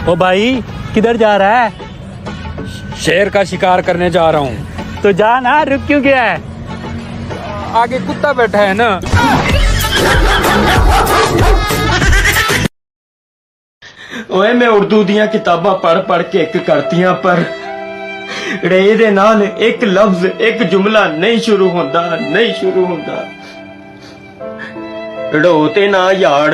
ओ भाई किधर जा रहा है? शेर का शिकार करने जा रहा हूँ। तो जा ना, रुक क्यों गया है? आगे कुत्ता बैठा है ना। ओए मैं उर्दू दियां किताबां पढ़ पढ़ के एक करतियां पर रे दे नाल एक लफ्ज एक जुमला नहीं शुरू होंदा ढोते ना यार।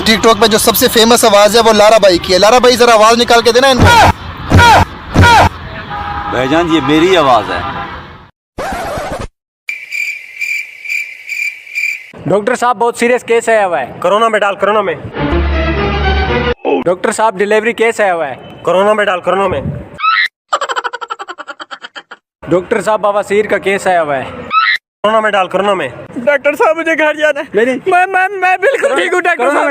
टिकटॉक पे जो सबसे फेमस आवाज है वो लारा भाई की है। लारा भाई जरा आवाज निकाल के देना इनको। भाईजान ये मेरी आवाज है। डॉक्टर साहब बहुत सीरियस केस आया हुआ है। कोरोना में डाल, कोरोना में। डॉक्टर साहब डिलीवरी केस आया हुआ है। कोरोना में डाल, कोरोना में। डॉक्टर साहब बवासीर का केस आया हुआ है। कोरोना में डाल, कोरोना में। डॉक्टर साहब मुझे घर जाना है। मैं बिल्कुल ठीक हूँ डॉक्टर साहब।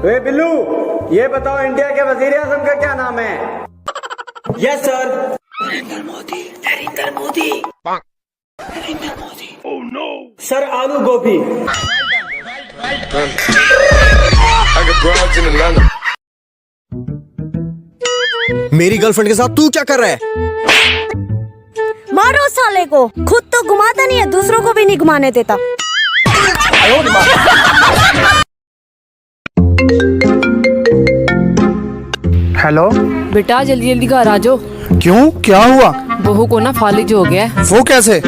ए बिल्लू, ये बताओ इंडिया के वजीर आजम का क्या नाम है? Yes sir. Narendra Modi. Oh no. Sir आलू गोभी। मेरी गर्लफ्रेंड के साथ तू क्या कर रहा है? मारो साले को, खुद तो घुमाता नहीं है, दूसरों को भी नहीं घुमाने देता। हेलो बेटा जल्दी जल्दी घर आ जाओ। क्यों, क्या हुआ? बहू को ना फालिज हो गया है। वो कैसे?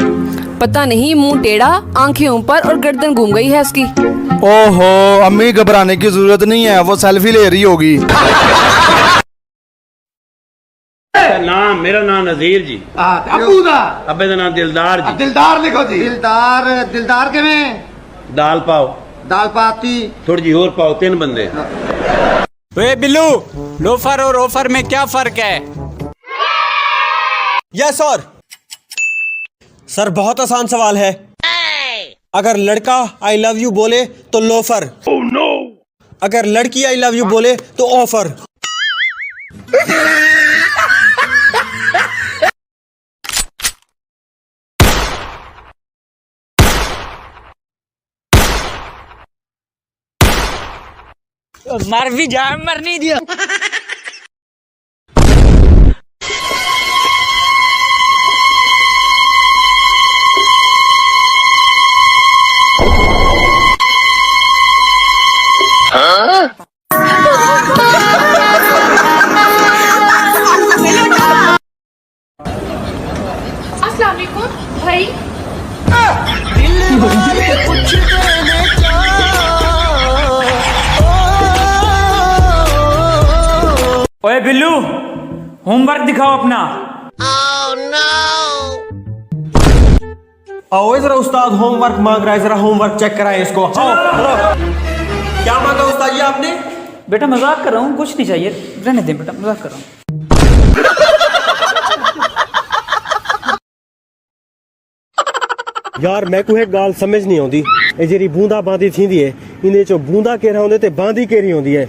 पता नहीं, मुंह टेढ़ा, आंखें ऊपर और गर्दन घूम गई है उसकी। ओहो, अम्मी घबराने की जरूरत नहीं है, वो सेल्फी ले रही होगी। नाम मेरा नाम नजीर जी। अबू दा अबे दा नाम दिलदार जी। दिलदार लिखो जी। दिलदार किवें? दाल पाओ। दाल पाती थोड़ी जी और पाओ, 3 बंदे। ओए बिल्लू, लोफर और ऑफर में क्या फर्क है? यस सर बहुत आसान सवाल है। अगर लड़का आई लव यू बोले तो लोफर। Oh no. अगर लड़की आई लव यू बोले तो ऑफर। मर भी जाए, मर नहीं दिया। अस्सलाम वालेकुम भाई। ओए बिल्लू, होमवर्क दिखाओ अपना। आओ जरा उस्ताद होमवर्क मांग रहा है, जरा होमवर्क चेक कराएं इसको। आओ। क्या मांगा उस्ताद जी आपने? बेटा मजाक कर रहा हूँ, कुछ नहीं चाहिए, रहने दे बेटा, मजाक कर रहा हूँ। यार मैं को एक गाल समझ नहीं आती। ये जेरी बूंदा बांदी थींदी है, इन्हें चो बूंदा केरा होंदे ते बांदी केरी होंदी है।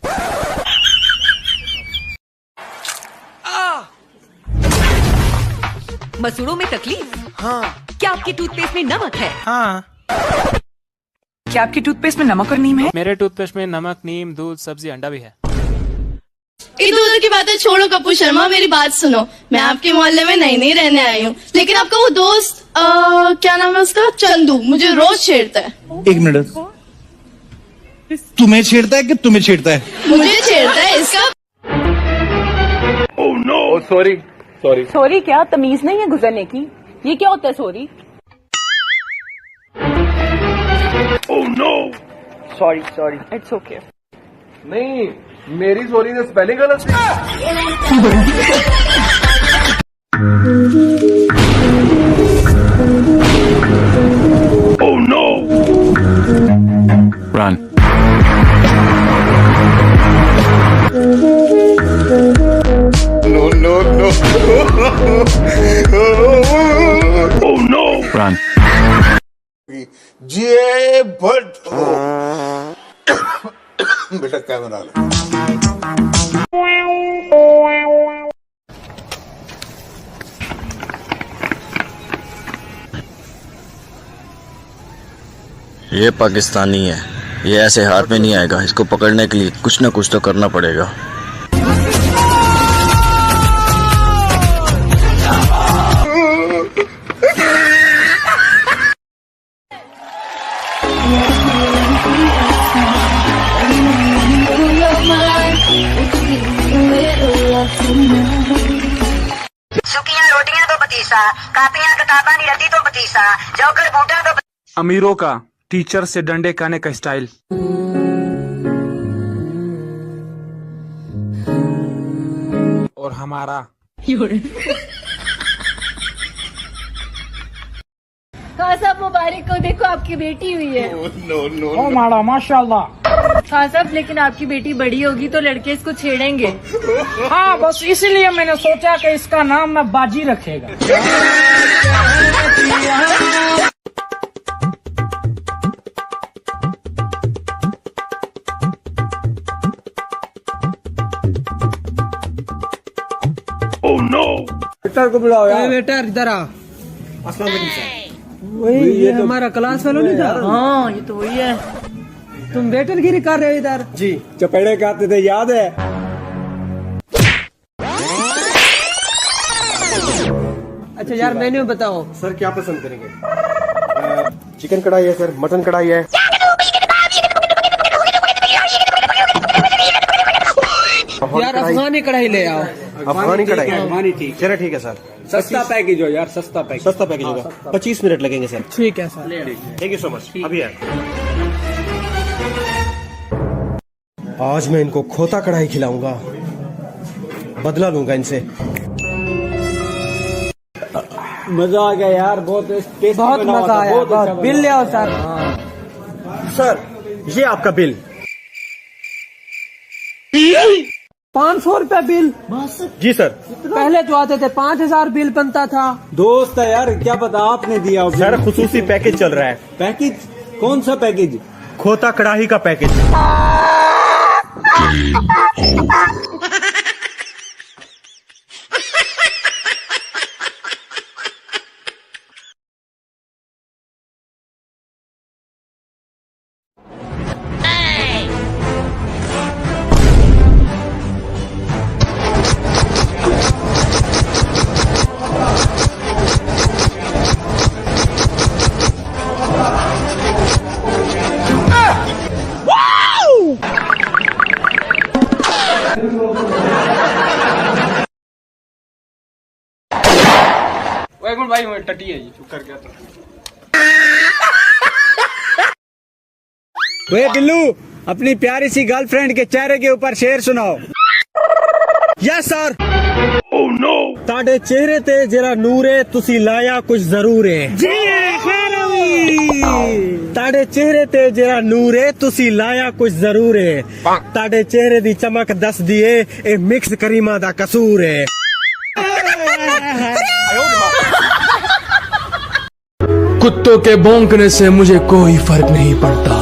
मसूड़ों में तकलीफ? हाँ। क्या आपकी टूथपेस्ट में नमक है? हाँ। क्या आपकी टूथपेस्ट में नमक और नीम है? मेरे टूथपेस्ट में नमक, नीम, दूध, सब्जी, अंडा भी है। इधर उधर की बातें छोड़ो कपूर शर्मा, मेरी बात सुनो। मैं आपके मोहल्ले में नई रहने आई हूँ, लेकिन आपका वो दोस्त क्या नाम है उसका, चंदू, मुझे रोज छेड़ता है। एक मिनट, तुम्हें छेड़ता है कि तुम्हें छेड़ता है? मुझे छेड़ता है इसका। ओह नो, सॉरी। सॉरी क्या तमीज नहीं है गुजरने की? ये क्या होता है sorry? Oh no. Sorry it's okay. नहीं, मेरी सॉरी ने स्पेलिंग गलत थी। Oh no. Run. No. Oh no. Run. जे भट्ट बेटा कैमरा ले। ये पाकिस्तानी है। ये ऐसे हाथ में नहीं आएगा, इसको पकड़ने के लिए कुछ ना कुछ तो करना पड़ेगा। सुखियां रोटियां तो पतीसा, कापियां किताबां नहीं रद्दी तो पतीसा, जोकर बूटा तो अमीरों का टीचर से डंडे खाने का स्टाइल। और हमारा खान साहब मुबारक को, देखो आपकी बेटी हुई है। ओ माड़ा माशाल्लाह। खान साहब लेकिन आपकी बेटी बड़ी होगी तो लड़के इसको छेड़ेंगे। हाँ बस इसीलिए मैंने सोचा कि इसका नाम मैं बाजी रखेगा। वेटर को बुलाओ यार। वेटर इधर आ। अस्सलाम वालेकुम सर। वही ये हमारा क्लास फेलो नहीं था? हाँ ये तो वही है। तुम वेटरगिरी कर रहे हो इधर? जी। चपेड़े खाते थे, याद है? अच्छा यार मेन्यू बताओ सर, क्या पसंद करेंगे? चिकन कढ़ाई है सर, मटन कढ़ाई है। यार अफगानी कढ़ाई ले आओ। अफगानी कढ़ाई, अफगानी ठीक। चलो ठीक है सर। सस्ता पैकेज हो यार, सस्ता पैकेज होगा। 25 मिनट लगेंगे सर। ठीक है sir. Thank you so much. अभी आए। आज मैं इनको खोता कढ़ाई खिलाऊंगा, बदला लूंगा इनसे। मजा आ गया यार, बहुत मजा आया। बिल ले आओ सर। सर ये आपका बिल। 500 रुपया बिल? जी सर। पहले जो आते थे 5000 बिल बनता था। दोस्त है यार, क्या पता आपने दिया हो। सर खुसूसी पैकेज चल रहा है। पैकेज? कौन सा पैकेज? खोता कढ़ाई का पैकेज। भाई मैं टटी है जी, चुप कर गया था। वे बिल्लू, अपनी प्यारी सी गर्लफ्रेंड के चेहरे के ऊपर शेर सुनाओ। Yes sir. Oh no. ताड़े चेहरे ते जरा नूर है, तुसी लाया कुछ जरूर है। जी ताड़े चेहरे ते जरा नूर है, तुसी लाया कुछ जरूर है। ताड़े चेहरे दी चमक दस दिए, ए मिक्स करीमा दा कसूर है। कुत्तों के भौंकने से मुझे कोई फर्क नहीं पड़ता।